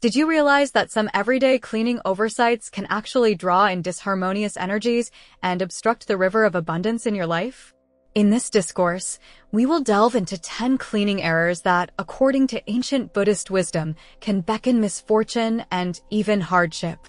Did you realize that some everyday cleaning oversights can actually draw in disharmonious energies and obstruct the river of abundance in your life? In this discourse, we will delve into 10 cleaning errors that, according to ancient Buddhist wisdom, can beckon misfortune and even hardship.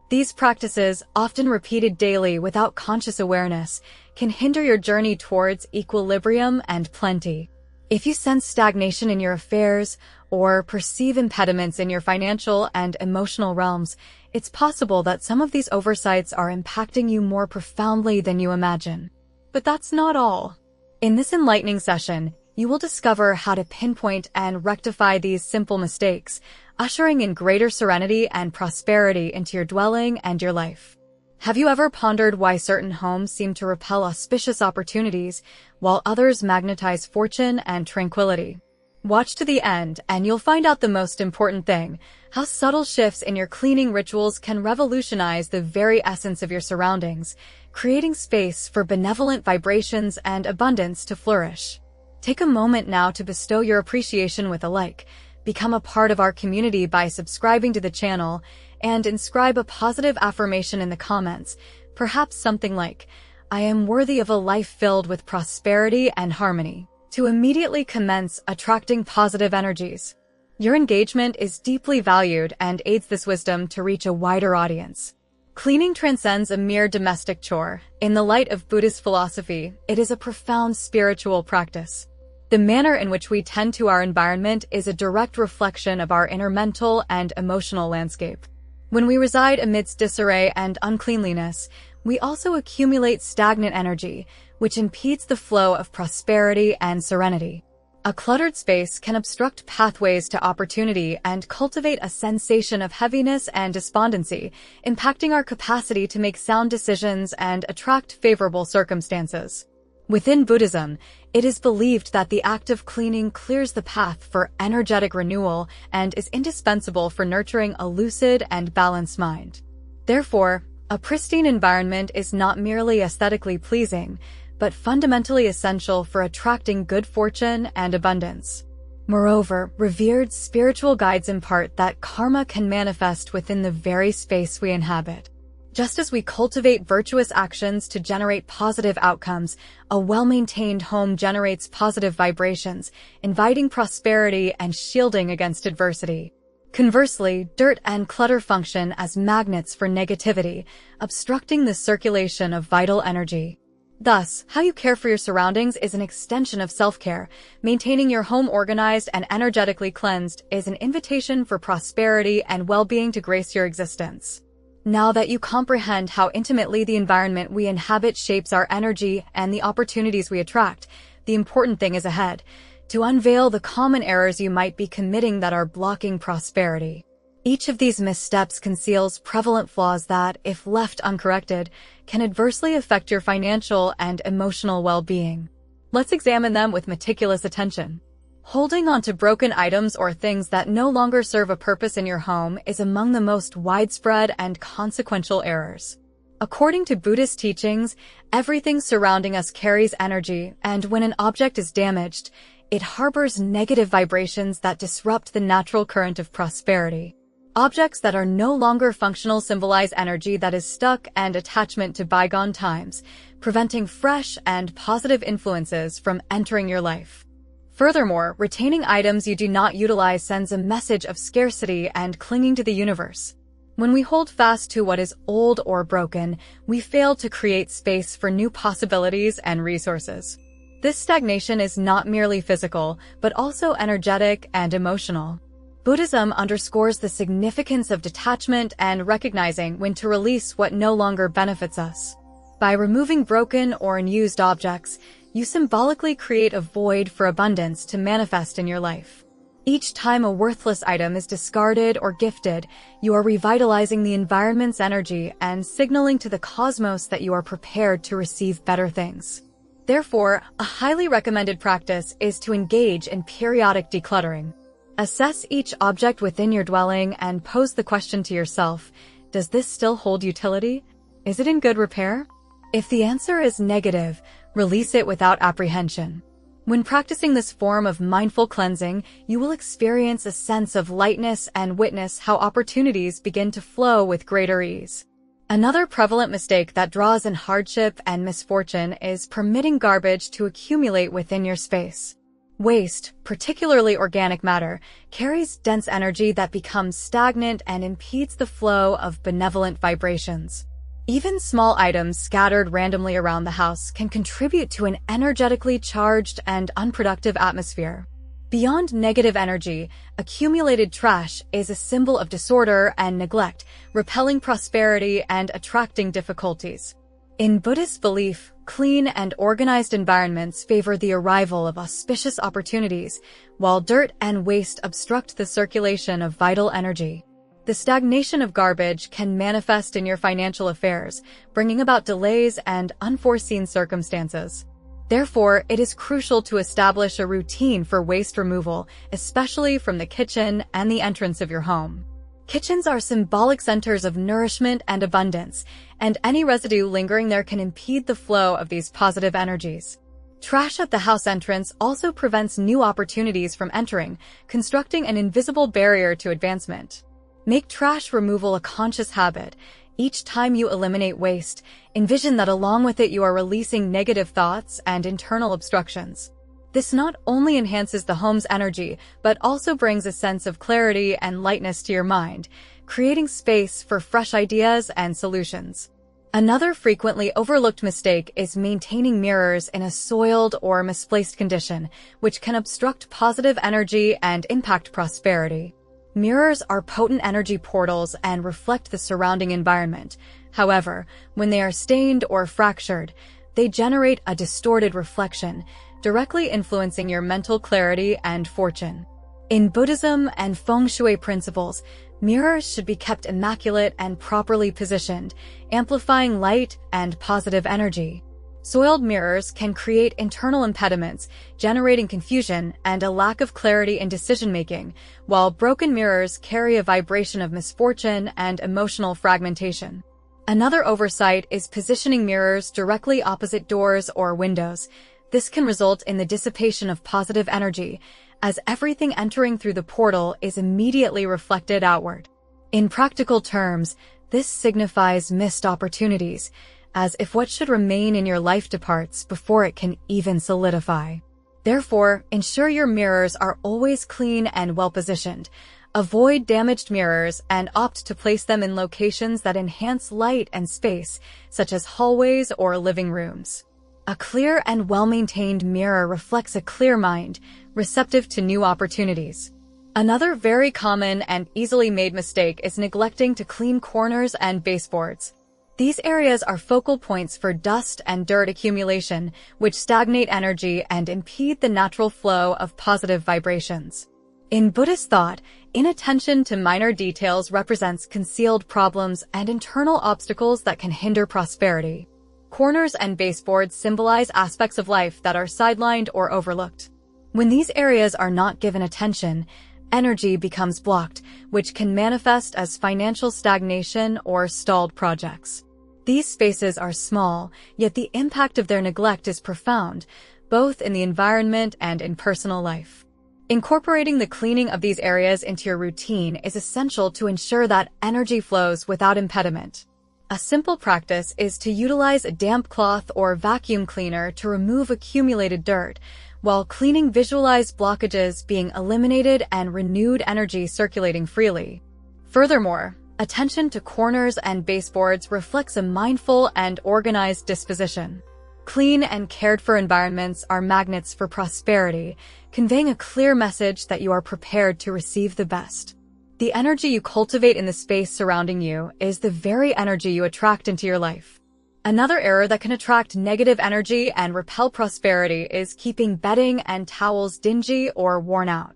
These practices, often repeated daily without conscious awareness, can hinder your journey towards equilibrium and plenty. If you sense stagnation in your affairs or perceive impediments in your financial and emotional realms, it's possible that some of these oversights are impacting you more profoundly than you imagine. But that's not all. In this enlightening session, you will discover how to pinpoint and rectify these simple mistakes, ushering in greater serenity and prosperity into your dwelling and your life. Have you ever pondered why certain homes seem to repel auspicious opportunities, while others magnetize fortune and tranquility? Watch to the end, and you'll find out the most important thing: how subtle shifts in your cleaning rituals can revolutionize the very essence of your surroundings, creating space for benevolent vibrations and abundance to flourish. Take a moment now to bestow your appreciation with a like, become a part of our community by subscribing to the channel, and inscribe a positive affirmation in the comments, perhaps something like, "I am worthy of a life filled with prosperity and harmony," to immediately commence attracting positive energies. Your engagement is deeply valued and aids this wisdom to reach a wider audience. Cleaning transcends a mere domestic chore. In the light of Buddhist philosophy, it is a profound spiritual practice. The manner in which we tend to our environment is a direct reflection of our inner mental and emotional landscape. When we reside amidst disarray and uncleanliness, we also accumulate stagnant energy, which impedes the flow of prosperity and serenity. A cluttered space can obstruct pathways to opportunity and cultivate a sensation of heaviness and despondency, impacting our capacity to make sound decisions and attract favorable circumstances. Within Buddhism, it is believed that the act of cleaning clears the path for energetic renewal and is indispensable for nurturing a lucid and balanced mind. Therefore, a pristine environment is not merely aesthetically pleasing, but fundamentally essential for attracting good fortune and abundance. Moreover, revered spiritual guides impart that karma can manifest within the very space we inhabit. Just as we cultivate virtuous actions to generate positive outcomes, a well-maintained home generates positive vibrations, inviting prosperity and shielding against adversity. Conversely, dirt and clutter function as magnets for negativity, obstructing the circulation of vital energy. Thus, how you care for your surroundings is an extension of self-care. Maintaining your home organized and energetically cleansed is an invitation for prosperity and well-being to grace your existence. Now that you comprehend how intimately the environment we inhabit shapes our energy and the opportunities we attract, the important thing is ahead: to unveil the common errors you might be committing that are blocking prosperity. Each of these missteps conceals prevalent flaws that, if left uncorrected, can adversely affect your financial and emotional well-being. Let's examine them with meticulous attention. Holding on to broken items or things that no longer serve a purpose in your home is among the most widespread and consequential errors. According to Buddhist teachings, everything surrounding us carries energy, and when an object is damaged, it harbors negative vibrations that disrupt the natural current of prosperity. Objects that are no longer functional symbolize energy that is stuck and attachment to bygone times, preventing fresh and positive influences from entering your life. Furthermore, retaining items you do not utilize sends a message of scarcity and clinging to the universe. When we hold fast to what is old or broken, we fail to create space for new possibilities and resources. This stagnation is not merely physical, but also energetic and emotional. Buddhism underscores the significance of detachment and recognizing when to release what no longer benefits us. By removing broken or unused objects, you symbolically create a void for abundance to manifest in your life. Each time a worthless item is discarded or gifted, you are revitalizing the environment's energy and signaling to the cosmos that you are prepared to receive better things. Therefore, a highly recommended practice is to engage in periodic decluttering. Assess each object within your dwelling and pose the question to yourself: does this still hold utility? Is it in good repair? If the answer is negative, release it without apprehension. When practicing this form of mindful cleansing, you will experience a sense of lightness and witness how opportunities begin to flow with greater ease. Another prevalent mistake that draws in hardship and misfortune is permitting garbage to accumulate within your space. Waste, particularly organic matter, carries dense energy that becomes stagnant and impedes the flow of benevolent vibrations. Even small items scattered randomly around the house can contribute to an energetically charged and unproductive atmosphere. Beyond negative energy, accumulated trash is a symbol of disorder and neglect, repelling prosperity and attracting difficulties. In Buddhist belief, clean and organized environments favor the arrival of auspicious opportunities, while dirt and waste obstruct the circulation of vital energy. The stagnation of garbage can manifest in your financial affairs, bringing about delays and unforeseen circumstances. Therefore, it is crucial to establish a routine for waste removal, especially from the kitchen and the entrance of your home. Kitchens are symbolic centers of nourishment and abundance, and any residue lingering there can impede the flow of these positive energies. Trash at the house entrance also prevents new opportunities from entering, constructing an invisible barrier to advancement. Make trash removal a conscious habit. Each time you eliminate waste, envision that along with it you are releasing negative thoughts and internal obstructions. This not only enhances the home's energy, but also brings a sense of clarity and lightness to your mind, creating space for fresh ideas and solutions. Another frequently overlooked mistake is maintaining mirrors in a soiled or misplaced condition, which can obstruct positive energy and impact prosperity. Mirrors are potent energy portals and reflect the surrounding environment. However, when they are stained or fractured, they generate a distorted reflection, directly influencing your mental clarity and fortune. In Buddhism and Feng Shui principles, mirrors should be kept immaculate and properly positioned, amplifying light and positive energy. Soiled mirrors can create internal impediments, generating confusion and a lack of clarity in decision-making, while broken mirrors carry a vibration of misfortune and emotional fragmentation. Another oversight is positioning mirrors directly opposite doors or windows. This can result in the dissipation of positive energy, as everything entering through the portal is immediately reflected outward. In practical terms, this signifies missed opportunities, as if what should remain in your life departs before it can even solidify. Therefore, ensure your mirrors are always clean and well-positioned. Avoid damaged mirrors and opt to place them in locations that enhance light and space, such as hallways or living rooms. A clear and well-maintained mirror reflects a clear mind, receptive to new opportunities. Another very common and easily made mistake is neglecting to clean corners and baseboards. These areas are focal points for dust and dirt accumulation, which stagnate energy and impede the natural flow of positive vibrations. In Buddhist thought, inattention to minor details represents concealed problems and internal obstacles that can hinder prosperity. Corners and baseboards symbolize aspects of life that are sidelined or overlooked. When these areas are not given attention, energy becomes blocked, which can manifest as financial stagnation or stalled projects. These spaces are small, yet the impact of their neglect is profound, both in the environment and in personal life. Incorporating the cleaning of these areas into your routine is essential to ensure that energy flows without impediment. A simple practice is to utilize a damp cloth or vacuum cleaner to remove accumulated dirt, while cleaning visualize blockages being eliminated and renewed energy circulating freely. Furthermore, attention to corners and baseboards reflects a mindful and organized disposition. Clean and cared-for environments are magnets for prosperity, conveying a clear message that you are prepared to receive the best. The energy you cultivate in the space surrounding you is the very energy you attract into your life. Another error that can attract negative energy and repel prosperity is keeping bedding and towels dingy or worn out.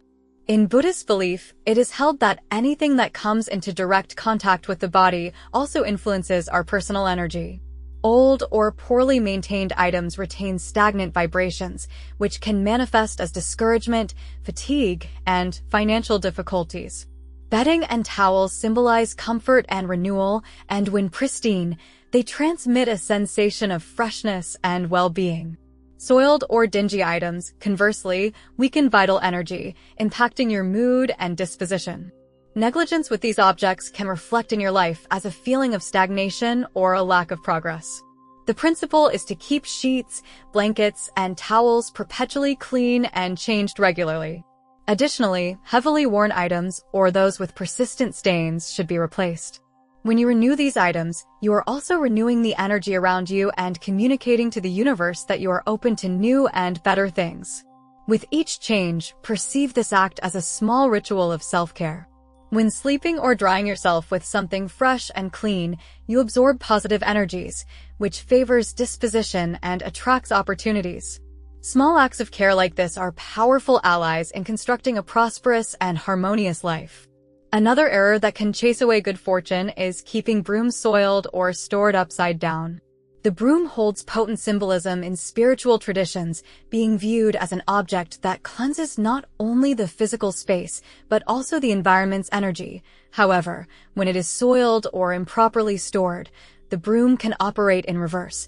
In Buddhist belief, it is held that anything that comes into direct contact with the body also influences our personal energy. Old or poorly maintained items retain stagnant vibrations, which can manifest as discouragement, fatigue, and financial difficulties. Bedding and towels symbolize comfort and renewal, and when pristine, they transmit a sensation of freshness and well-being. Soiled or dingy items, conversely, weaken vital energy, impacting your mood and disposition. Negligence with these objects can reflect in your life as a feeling of stagnation or a lack of progress. The principle is to keep sheets, blankets, and towels perpetually clean and changed regularly. Additionally, heavily worn items or those with persistent stains should be replaced. When you renew these items, you are also renewing the energy around you and communicating to the universe that you are open to new and better things. With each change, perceive this act as a small ritual of self-care. When sleeping or drying yourself with something fresh and clean, you absorb positive energies, which favors disposition and attracts opportunities. Small acts of care like this are powerful allies in constructing a prosperous and harmonious life. Another error that can chase away good fortune is keeping brooms soiled or stored upside down. The broom holds potent symbolism in spiritual traditions, being viewed as an object that cleanses not only the physical space, but also the environment's energy. However, when it is soiled or improperly stored, the broom can operate in reverse,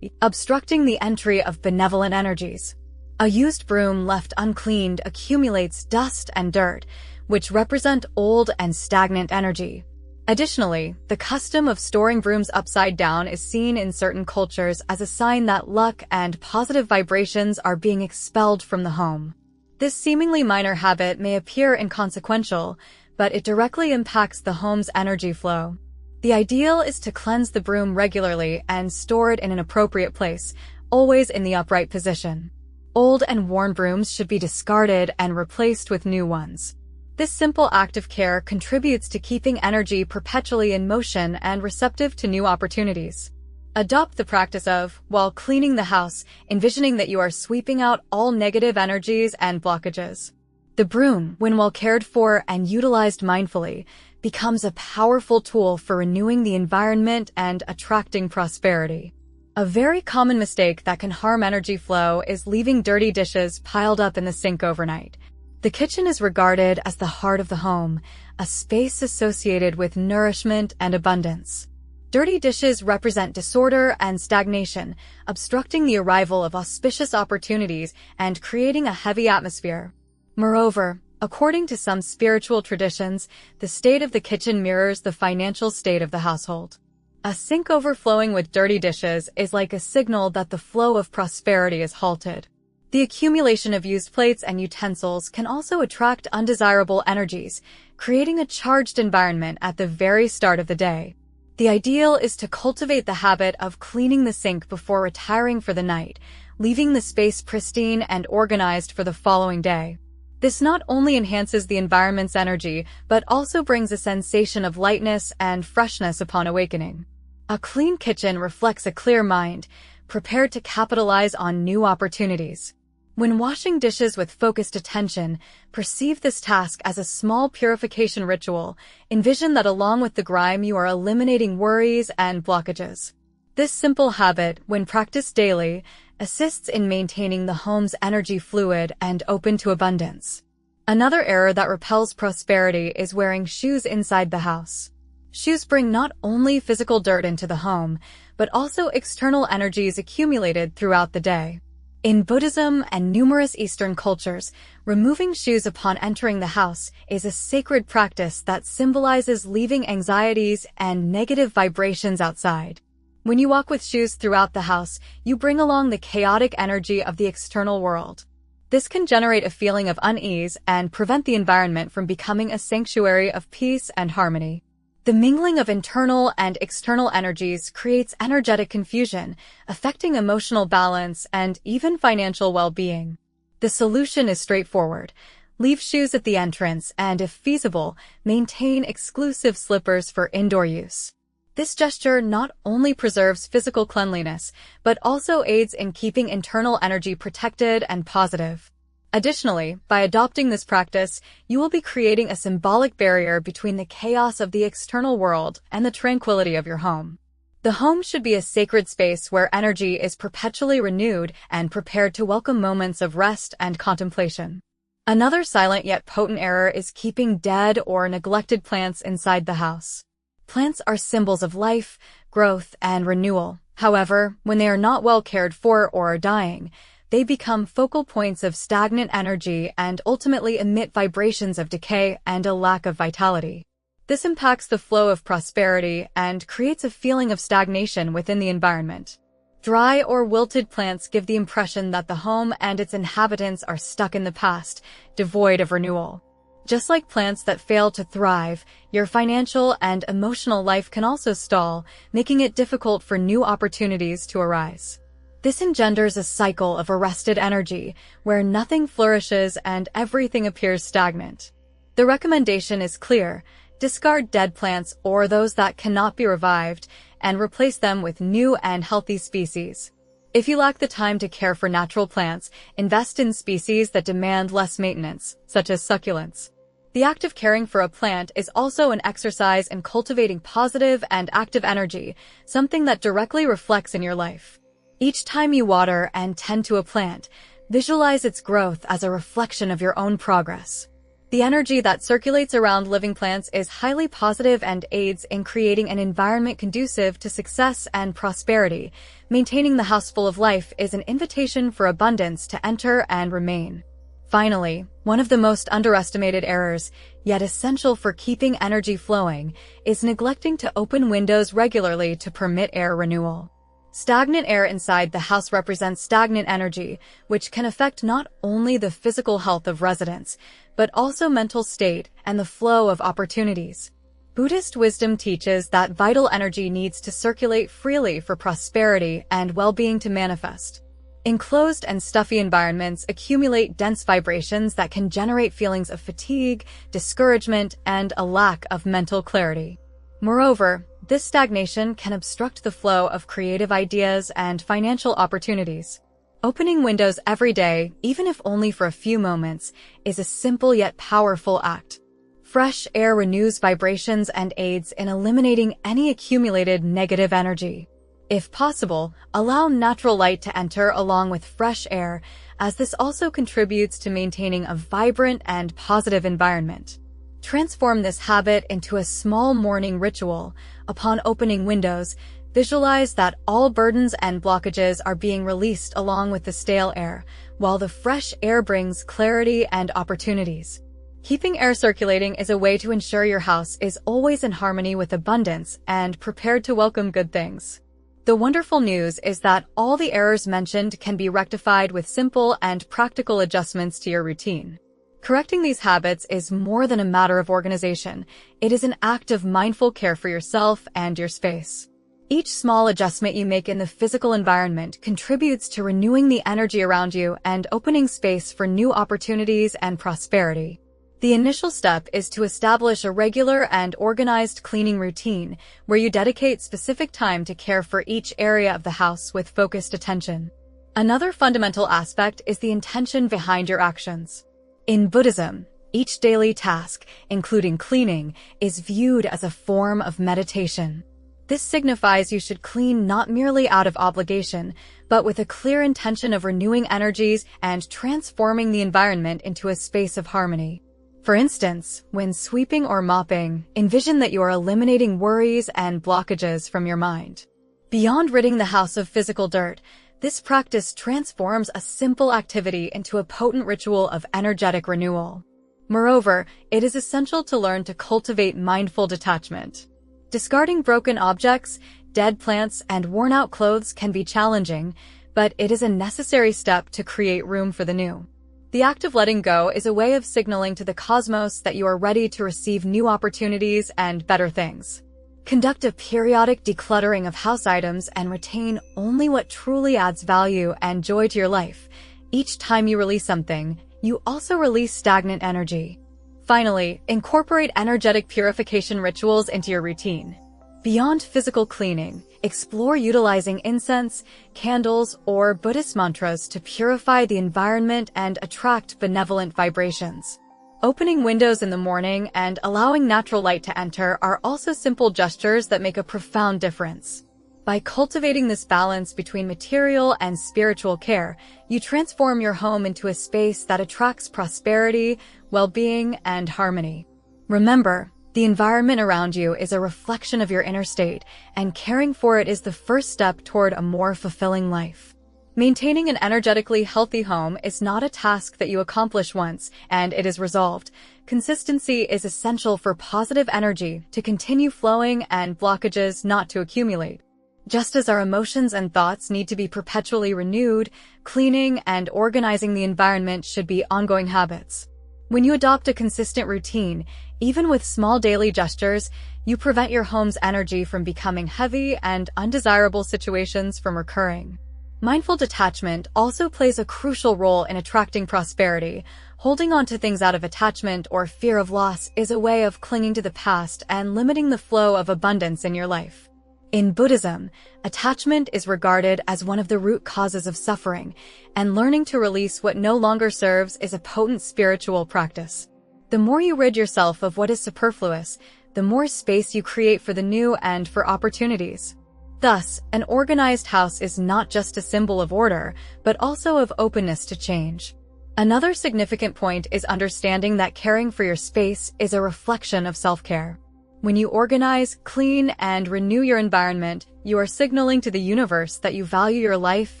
obstructing the entry of benevolent energies. A used broom left uncleaned accumulates dust and dirt, which represent old and stagnant energy. Additionally, the custom of storing brooms upside down is seen in certain cultures as a sign that luck and positive vibrations are being expelled from the home. This seemingly minor habit may appear inconsequential, but it directly impacts the home's energy flow. The ideal is to cleanse the broom regularly and store it in an appropriate place, always in the upright position. Old and worn brooms should be discarded and replaced with new ones. This simple act of care contributes to keeping energy perpetually in motion and receptive to new opportunities. Adopt the practice of, while cleaning the house, envisioning that you are sweeping out all negative energies and blockages. The broom, when well cared for and utilized mindfully, becomes a powerful tool for renewing the environment and attracting prosperity. A very common mistake that can harm energy flow is leaving dirty dishes piled up in the sink overnight. The kitchen is regarded as the heart of the home, a space associated with nourishment and abundance. Dirty dishes represent disorder and stagnation, obstructing the arrival of auspicious opportunities and creating a heavy atmosphere. Moreover, according to some spiritual traditions, the state of the kitchen mirrors the financial state of the household. A sink overflowing with dirty dishes is like a signal that the flow of prosperity is halted. The accumulation of used plates and utensils can also attract undesirable energies, creating a charged environment at the very start of the day. The ideal is to cultivate the habit of cleaning the sink before retiring for the night, leaving the space pristine and organized for the following day. This not only enhances the environment's energy, but also brings a sensation of lightness and freshness upon awakening. A clean kitchen reflects a clear mind, prepared to capitalize on new opportunities. When washing dishes with focused attention, perceive this task as a small purification ritual. Envision that along with the grime you are eliminating worries and blockages. This simple habit, when practiced daily, assists in maintaining the home's energy fluid and open to abundance. Another error that repels prosperity is wearing shoes inside the house. Shoes bring not only physical dirt into the home, but also external energies accumulated throughout the day. In Buddhism and numerous Eastern cultures, removing shoes upon entering the house is a sacred practice that symbolizes leaving anxieties and negative vibrations outside. When you walk with shoes throughout the house, you bring along the chaotic energy of the external world. This can generate a feeling of unease and prevent the environment from becoming a sanctuary of peace and harmony. The mingling of internal and external energies creates energetic confusion, affecting emotional balance and even financial well-being. The solution is straightforward. Leave shoes at the entrance and, if feasible, maintain exclusive slippers for indoor use. This gesture not only preserves physical cleanliness, but also aids in keeping internal energy protected and positive. Additionally, by adopting this practice, you will be creating a symbolic barrier between the chaos of the external world and the tranquility of your home. The home should be a sacred space where energy is perpetually renewed and prepared to welcome moments of rest and contemplation. Another silent yet potent error is keeping dead or neglected plants inside the house. Plants are symbols of life, growth, and renewal. However, when they are not well cared for or are dying, they become focal points of stagnant energy and ultimately emit vibrations of decay and a lack of vitality. This impacts the flow of prosperity and creates a feeling of stagnation within the environment. Dry or wilted plants give the impression that the home and its inhabitants are stuck in the past, devoid of renewal. Just like plants that fail to thrive, your financial and emotional life can also stall, making it difficult for new opportunities to arise. This engenders a cycle of arrested energy, where nothing flourishes and everything appears stagnant. The recommendation is clear: discard dead plants or those that cannot be revived, and replace them with new and healthy species. If you lack the time to care for natural plants, invest in species that demand less maintenance, such as succulents. The act of caring for a plant is also an exercise in cultivating positive and active energy, something that directly reflects in your life. Each time you water and tend to a plant, visualize its growth as a reflection of your own progress. The energy that circulates around living plants is highly positive and aids in creating an environment conducive to success and prosperity. Maintaining the house full of life is an invitation for abundance to enter and remain. Finally, one of the most underestimated errors, yet essential for keeping energy flowing, is neglecting to open windows regularly to permit air renewal. Stagnant air inside the house represents stagnant energy, which can affect not only the physical health of residents, but also mental state and the flow of opportunities. Buddhist wisdom teaches that vital energy needs to circulate freely for prosperity and well-being to manifest. Enclosed and stuffy environments accumulate dense vibrations that can generate feelings of fatigue, discouragement, and a lack of mental clarity. Moreover, this stagnation can obstruct the flow of creative ideas and financial opportunities. Opening windows every day, even if only for a few moments, is a simple yet powerful act. Fresh air renews vibrations and aids in eliminating any accumulated negative energy. If possible, allow natural light to enter along with fresh air, as this also contributes to maintaining a vibrant and positive environment. Transform this habit into a small morning ritual. Upon opening windows, visualize that all burdens and blockages are being released along with the stale air, while the fresh air brings clarity and opportunities. Keeping air circulating is a way to ensure your house is always in harmony with abundance and prepared to welcome good things. The wonderful news is that all the errors mentioned can be rectified with simple and practical adjustments to your routine. Correcting these habits is more than a matter of organization. It is an act of mindful care for yourself and your space. Each small adjustment you make in the physical environment contributes to renewing the energy around you and opening space for new opportunities and prosperity. The initial step is to establish a regular and organized cleaning routine where you dedicate specific time to care for each area of the house with focused attention. Another fundamental aspect is the intention behind your actions. In Buddhism, each daily task, including cleaning, is viewed as a form of meditation. This signifies you should clean not merely out of obligation, but with a clear intention of renewing energies and transforming the environment into a space of harmony. For instance, when sweeping or mopping, envision that you are eliminating worries and blockages from your mind. Beyond ridding the house of physical dirt, this practice transforms a simple activity into a potent ritual of energetic renewal. Moreover, it is essential to learn to cultivate mindful detachment. Discarding broken objects, dead plants, and worn-out clothes can be challenging, but it is a necessary step to create room for the new. The act of letting go is a way of signaling to the cosmos that you are ready to receive new opportunities and better things. Conduct a periodic decluttering of house items and retain only what truly adds value and joy to your life. Each time you release something, you also release stagnant energy. Finally, incorporate energetic purification rituals into your routine. Beyond physical cleaning, explore utilizing incense, candles, or Buddhist mantras to purify the environment and attract benevolent vibrations. Opening windows in the morning and allowing natural light to enter are also simple gestures that make a profound difference. By cultivating this balance between material and spiritual care, you transform your home into a space that attracts prosperity, well-being, and harmony. Remember, the environment around you is a reflection of your inner state, and caring for it is the first step toward a more fulfilling life. Maintaining an energetically healthy home is not a task that you accomplish once and it is resolved. Consistency is essential for positive energy to continue flowing and blockages not to accumulate. Just as our emotions and thoughts need to be perpetually renewed, cleaning and organizing the environment should be ongoing habits. When you adopt a consistent routine, even with small daily gestures, you prevent your home's energy from becoming heavy and undesirable situations from recurring. Mindful detachment also plays a crucial role in attracting prosperity. Holding on to things out of attachment or fear of loss is a way of clinging to the past and limiting the flow of abundance in your life. In Buddhism, attachment is regarded as one of the root causes of suffering, and learning to release what no longer serves is a potent spiritual practice. The more you rid yourself of what is superfluous, the more space you create for the new and for opportunities. Thus, an organized house is not just a symbol of order, but also of openness to change. Another significant point is understanding that caring for your space is a reflection of self-care. When you organize, clean, and renew your environment, you are signaling to the universe that you value your life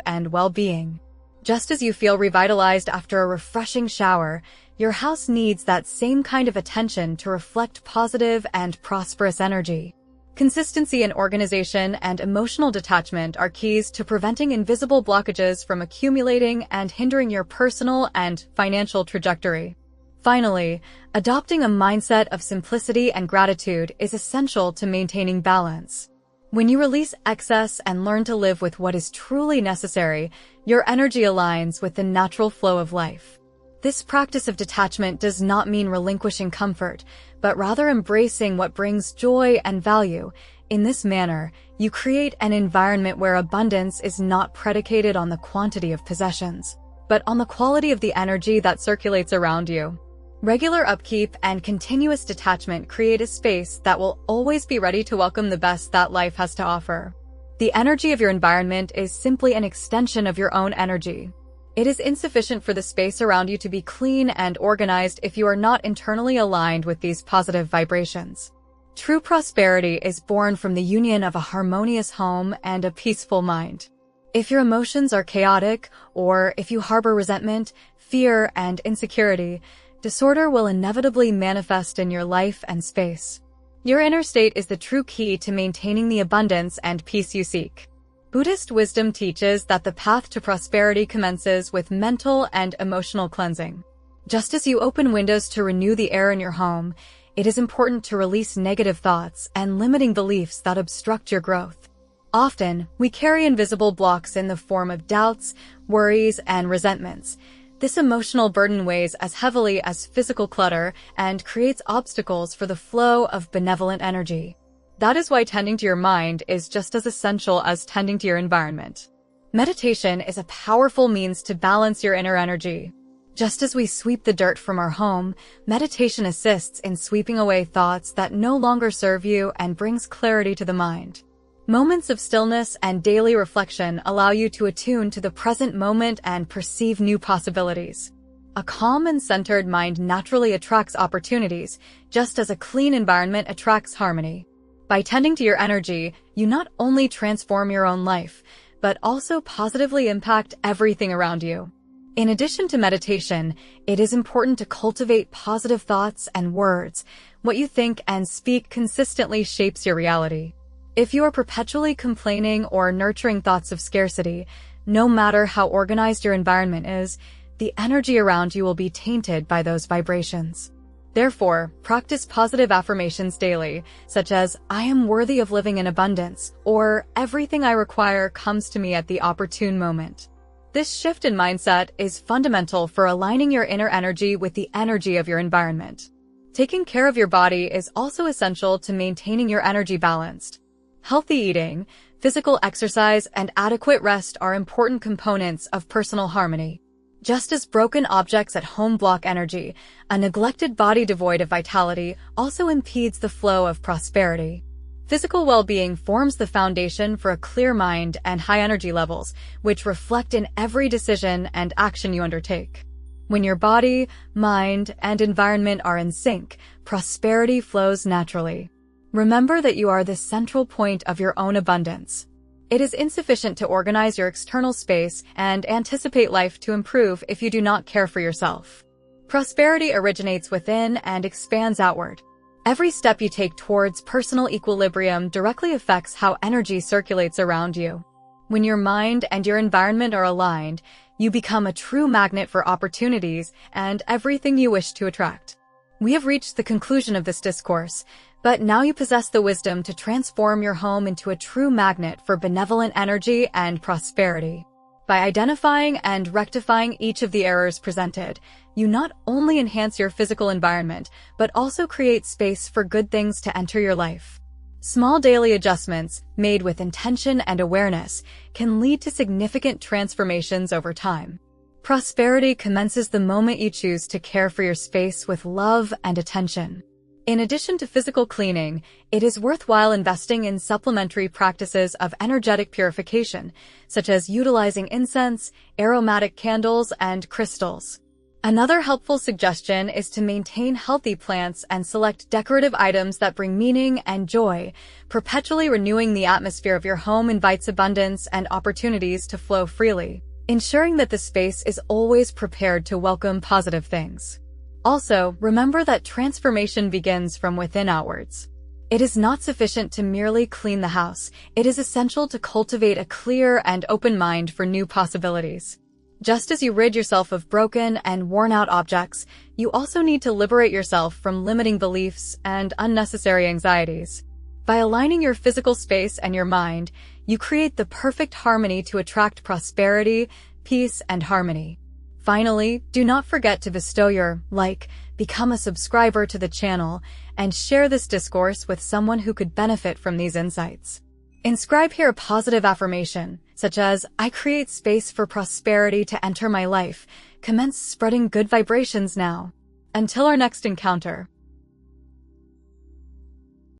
and well-being. Just as you feel revitalized after a refreshing shower, your house needs that same kind of attention to reflect positive and prosperous energy. Consistency in organization and emotional detachment are keys to preventing invisible blockages from accumulating and hindering your personal and financial trajectory. Finally, adopting a mindset of simplicity and gratitude is essential to maintaining balance. When you release excess and learn to live with what is truly necessary, your energy aligns with the natural flow of life. This practice of detachment does not mean relinquishing comfort, but rather embracing what brings joy and value. In this manner, you create an environment where abundance is not predicated on the quantity of possessions, but on the quality of the energy that circulates around you. Regular upkeep and continuous detachment create a space that will always be ready to welcome the best that life has to offer. The energy of your environment is simply an extension of your own energy. It is insufficient for the space around you to be clean and organized if you are not internally aligned with these positive vibrations. True prosperity is born from the union of a harmonious home and a peaceful mind. If your emotions are chaotic, or if you harbor resentment, fear, and insecurity, disorder will inevitably manifest in your life and space. Your inner state is the true key to maintaining the abundance and peace you seek. Buddhist wisdom teaches that the path to prosperity commences with mental and emotional cleansing. Just as you open windows to renew the air in your home, it is important to release negative thoughts and limiting beliefs that obstruct your growth. Often, we carry invisible blocks in the form of doubts, worries, and resentments. This emotional burden weighs as heavily as physical clutter and creates obstacles for the flow of benevolent energy. That is why tending to your mind is just as essential as tending to your environment. Meditation is a powerful means to balance your inner energy. Just as we sweep the dirt from our home, meditation assists in sweeping away thoughts that no longer serve you and brings clarity to the mind. Moments of stillness and daily reflection allow you to attune to the present moment and perceive new possibilities. A calm and centered mind naturally attracts opportunities, just as a clean environment attracts harmony. By tending to your energy, you not only transform your own life, but also positively impact everything around you. In addition to meditation, it is important to cultivate positive thoughts and words. What you think and speak consistently shapes your reality. If you are perpetually complaining or nurturing thoughts of scarcity, no matter how organized your environment is, the energy around you will be tainted by those vibrations. Therefore, practice positive affirmations daily, such as, "I am worthy of living in abundance," or "Everything I require comes to me at the opportune moment." This shift in mindset is fundamental for aligning your inner energy with the energy of your environment. Taking care of your body is also essential to maintaining your energy balanced. Healthy eating, physical exercise, and adequate rest are important components of personal harmony. Just as broken objects at home block energy, a neglected body devoid of vitality also impedes the flow of prosperity. Physical well-being forms the foundation for a clear mind and high energy levels, which reflect in every decision and action you undertake. When your body, mind, and environment are in sync, prosperity flows naturally. Remember that you are the central point of your own abundance. It is insufficient to organize your external space and anticipate life to improve if you do not care for yourself. Prosperity originates within and expands outward. Every step you take towards personal equilibrium directly affects how energy circulates around you. When your mind and your environment are aligned, you become a true magnet for opportunities and everything you wish to attract. We have reached the conclusion of this discourse, but now you possess the wisdom to transform your home into a true magnet for benevolent energy and prosperity. By identifying and rectifying each of the errors presented, you not only enhance your physical environment, but also create space for good things to enter your life. Small daily adjustments, made with intention and awareness, can lead to significant transformations over time. Prosperity commences the moment you choose to care for your space with love and attention. In addition to physical cleaning, it is worthwhile investing in supplementary practices of energetic purification, such as utilizing incense, aromatic candles, and crystals. Another helpful suggestion is to maintain healthy plants and select decorative items that bring meaning and joy. Perpetually renewing the atmosphere of your home invites abundance and opportunities to flow freely, ensuring that the space is always prepared to welcome positive things. Also, remember that transformation begins from within outwards. It is not sufficient to merely clean the house. It is essential to cultivate a clear and open mind for new possibilities. Just as you rid yourself of broken and worn-out objects, you also need to liberate yourself from limiting beliefs and unnecessary anxieties. By aligning your physical space and your mind, you create the perfect harmony to attract prosperity, peace, and harmony. Finally, do not forget to bestow your like, become a subscriber to the channel, and share this discourse with someone who could benefit from these insights. Inscribe here a positive affirmation, such as, I create space for prosperity to enter my life. Commence spreading good vibrations now. Until our next encounter.